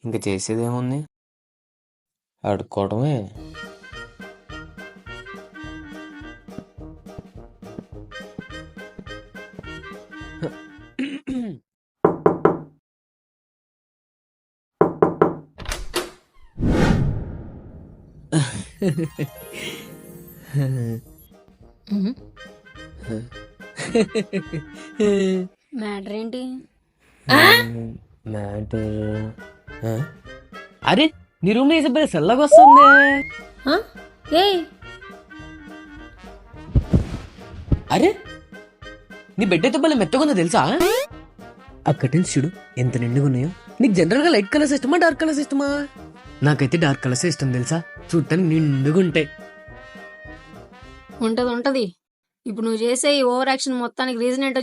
ఇంకా చేసేదేముంది, అడుక్కోవడమే. మ్యాటర్ ఏంటి? మ్యాటర్ అరే నీ రూమ్ లో వేసే సెల్లగా వస్తుంది. ఏయ్ అరే నీ బెడ్ అయితే భలే మెత్తగుందో తెలుసా? ఆ కర్టెన్స్ చూడు ఎంత నిండుగా ఉన్నాయో. నీకు జనరల్ గా లైట్ కలర్స్ ఇష్టమా డార్క్ కలర్స్ ఇష్టమా? నాకైతే డార్క్ కలర్స్ ఇష్టం తెలుసా, చూడటానికి నిండుగా ఉంటాయి. ఉంటది. ఇప్పుడు నువ్వు చేసే ఈ ఓవర్ యాక్షన్ మొత్తానికి రీజన్ ఏంటో